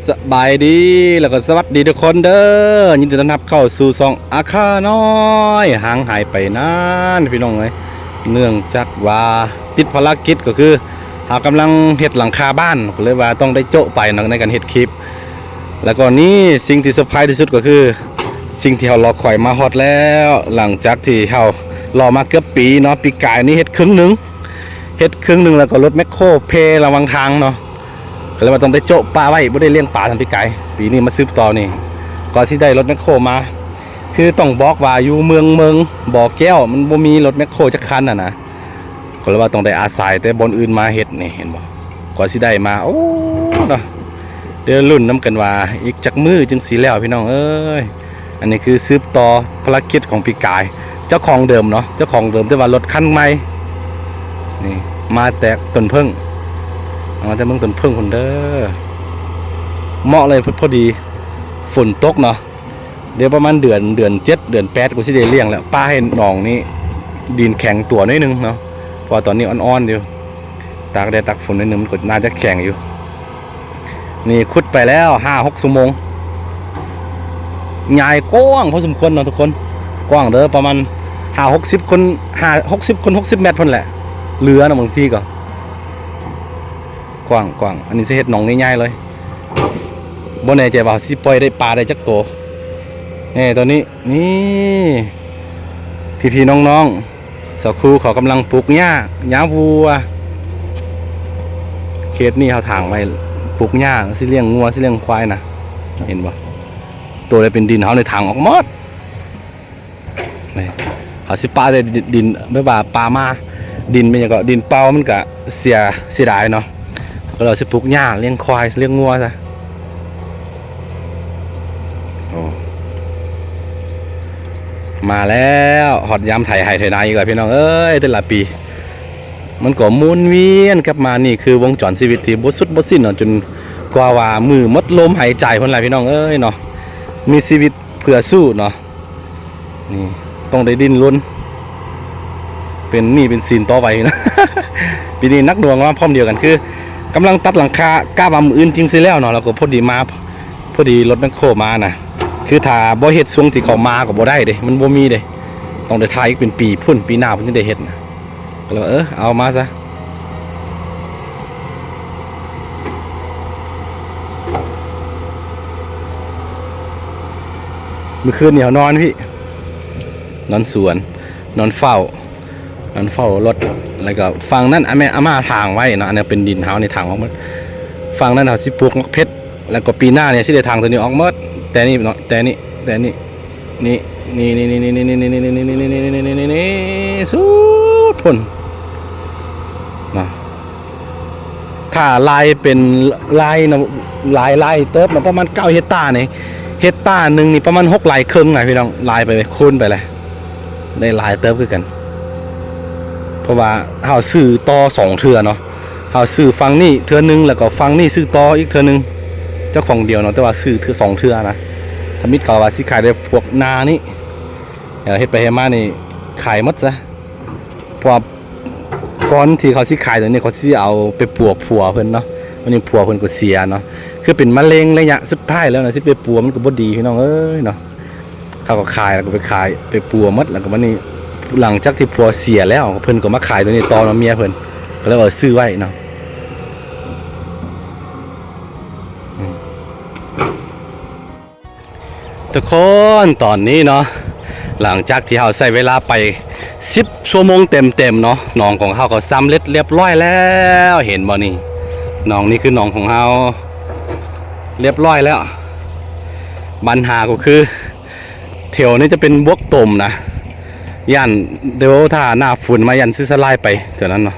สบายดีแล้วก็สวัสดีทุกคนเด้อยินดีต้อนรับเข้าสู่ช่องอาคาน้อยห่างหายไปนานพี่น้องเอ้ยเนื่องจากว่าติดภารกิจก็คือหากำลังเฮ็ดหลังคาบ้านก็เลยว่าต้องได้โจ๊ะไปในการเฮ็ดคลิปแล้วก็นี้สิ่งที่เซอร์ไพรส์ที่สุดก็คือสิ่งที่เรารอคอยมาฮอดแล้วหลังจากที่เรารอมาเกือบปีเนาะปีกายนี้เฮ็ดครึ่งหนึ่งแล้วก็รถแมคโครเพระวังทางเนาะก็เลยว่าต้องได้โจ๊ะปลาไว้ไม่ได้เลี้ยงปลาทำปีกายปีนี้มาซื้อต่อนี่ก็สิได้รถแมคโครมาคือต้องบอกว่าอยู่เมืองบ่อแก้วมันบ่มีรถแมคโครจักคันนะก็เลยว่าต้องได้อาศัยแต่บนอื่นมาเฮ็ดนี่เห็นบ่ก็สิได้มาโอ้เนาะเดี๋ยวรุ่นน้ำกันว่าอีกจักมือจึงสีแล้วพี่น้องเอ้ยอันนี้คือซื้อต่อภารกิจของปีกายเจ้าของเดิมเนาะเจ้าของเดิมแต่ว่ารถคันใหม่นี่มาแตกต้นพึ่งมาจะเมืองต้นพึ่งคนเด้อเหมาะเลยพอดีฝนตกเนาะเดี๋ยวประมาณเดือน7 เดือน8กูสิได้เลี้ยงแล้วป้าให้หนองนี้ดินแข็งตัวนิดนึงเนาะพอตอนนี้อ่อนๆอยู่ตากแดดตากฝนนิดนึงมันก็น่าจะแข็งอยู่นี่ขุดไปแล้ว5-6 ชั่วโมงใหญ่กว้างพอสมควรเนาะทุกคนกว้างเด้อประมาณ60 คน60 เมตรพุ่นแหละเรือนะบางทีก็กว้างอันนี้สิเฮ็ดหนองง่ายๆเลยบ่แน่ใจว่าสิปล่อยได้ปลาได้จักตัวนี่ตัวนี้นี่พี่ๆน้องๆสาวครูเขากำลังปลูกหญ้าวัวเขตนี้เขาถางไว้ปลูกหญ้าสิเลี้ยงงัวสิเลี้ยงควายนะเห็นบ่ตัวได้เป็นดินเขาในถางออกหมดนี่เขาสิปลาได้ดินไม่ว่าปลามาดินเป็นอย่างก็ดินเปล่ามันก็เสียดายเนาะก็เราสิปลูกหญ้าเลี้ยงควายเลี้ยงงัวซะมาแล้วหอดยามไถนาอีกแล้วพี่น้องเอ้ยแต่ละปีมันก็หมุนเวียนกลับมานี่คือวงจรชีวิตที่บ่สุดบ่สิ้นเนาะจนกว่ามือมดลมหายใจคนไรพี่น้องเอ้ยเนาะมีชีวิตเพื่อสู้เนาะนี่ต้องได้ดิ้นรนเป็นซีนต่อไปนะ ปีนี้นักดวงว่าพร้อมเดียวกันคือกำลังตัดหลังคากล้าบำอื่นจริงสิแล้วเนาะเราก็พอดีรถแมคโครมานะคือถ้าบ่เฮ็ดช่วงที่เขามาก็บ่ได้เด้มันบ่มีเด้ต้องได้ทายอีกเป็นปีพุ่นปีหน้าเพิ่นจะได้เฮ็ดนะก็เลยเอามาซะเมื่อคืนเนี่ยนอนพี่นอนสวนนอนเฝ้ารถแล้วก็ฝั่งนั้นอาม่าทางไว้เนาะอันนี้เป็นดินเฮาในทางออกหมดฝั่งนั้นเฮาสิปลูกมะเพชรแล้วก็ปีหน้าเนี่ยสิได้ทางตัวนี้ออกหมดแต่นี่เนาะแต่นี่สุดพุ่นเนาะถ้าลายเป็นลายนะลายเติบมาประมาณ9 เฮกตาร์นี่เฮกตาร์นึงนี่ประมาณ6 ลายครึ่งไงพี่น้องลายไปคูณไปเลยได้ลายเติบคือกันเพราะว่าเฮาซื้อต่อ2 เทื่อเนาะเฮาซื้อฟังนี่เทื่อนึงแล้วก็ฟังนี่ซื้อต่ออีกเทื่อนึงเจ้าของเดียวเนาะแต่ว่าซื้อ2 เทื่อนะทมิดก็ว่าสิขายได้พวกนานี่เฮ็ดไปเฮ็ดมานี่ขายหมดซะเพราะก่อนที่เขาสิขายตัวนี้เขาสิเอาไปปัวผัวเพิ่นเนาะวันนี้ผัวเพิ่นก็เสียเนาะคือเป็นมะเร็งระยะสุดท้ายแล้วนะสิไปปัวมันก็บ่ดีพี่น้องเอ้ยเนาะเขาก็ขายแล้วก็ไปขายไปปัวหมดแล้วก็วันนี้หลังจากที่ผัวเสียแล้วเพิ่นก็มาขายตัวนี้ต่อมาเมียเพิ่นก็เลยว่าซื้อไว้เนาะทุกคนตอนนี้เนาะหลังจากที่เราใช้เวลาไป10 ชั่วโมงเต็มเนาะหนองของเราก็สำเร็จเรียบร้อยแล้วเห็นบ่นี่หนองนี่คือหนองของเราเรียบร้อยแล้วปัญหาก็คือแถวนี้จะเป็นบวกตมนะยันเดี๋ยวถ้าหน้าฝุ่นมายันซิสไลด์ไปเท่านั้นเนาะ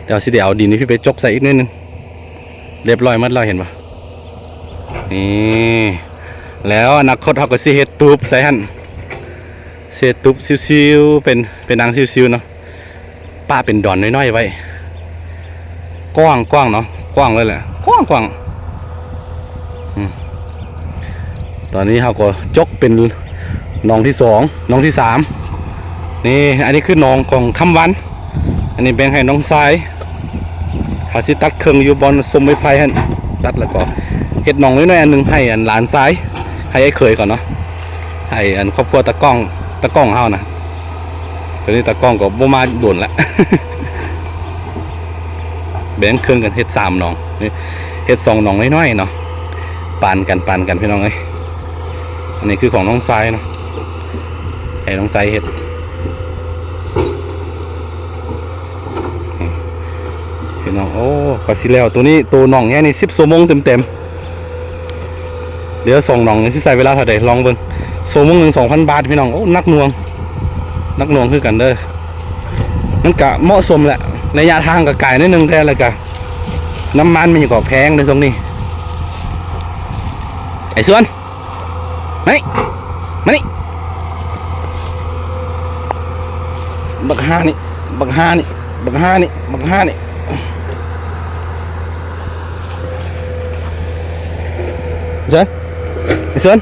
เดี๋ยวสิเดี๋ยวเอาดินนี่พี่ไปจกใส่อีกนิดนึงเรียบร้อยหมดแล้วเห็นปะนี่แล้วอนาคตเขาก็สิเฮ็ดตูบใส่หั่นเศษตูบซิวๆเป็นนางซิวๆเนาะป้าเป็นดอนน้อยๆไว้กว้างเนาะกว้างเลยแหละกว้างตอนนี้เขาก็จกเป็นหนองที่2หนองที่3นี่อันนี้คือหนองของคำวันอันนี้แบ่งให้น้องทรายหาสิตัดเครื่องอยู่บอลสมไฟไฟหั่นตัดแล้วก็ ฮ็ดหนองน้อยๆอันหนึงให้อันหลานซ้ายให้ไอ้เคยก่อนเนาะให้อันครอบครัวตะกล้องเฮานะตอนนี้ตะกล้องก็บ่มาโดนละ แบ่งเครื่องกันเฮ็ด3หนองนี่เฮ็ด2หนองน้อยๆเนาะปานกันพี่น้องเอ้ยอันนี้คือของน้องซ้ายเนาะให้น้องซ้ายเฮ็ดพี่น้องโอ้ก็สิแล้วตัวนี้ตัวหนองแค่นี้10ชั่วโมงเต็มเดี๋ยว2หนองนี่สิใช้เวลาเท่าใดลองเบิ่งชั่วโมงนึง 2,000 บาทพี่น้องโอ้นักหน่วงคือกันเด้อมันก็เหมาะสมแหละระยะทางก็ไกลนิดนึงแท้เลยก็น้ำมันมันก็แพงในตรงนี้ไอ้ส่วนมานี่บักห้านี่เชิญไอ้ส่วน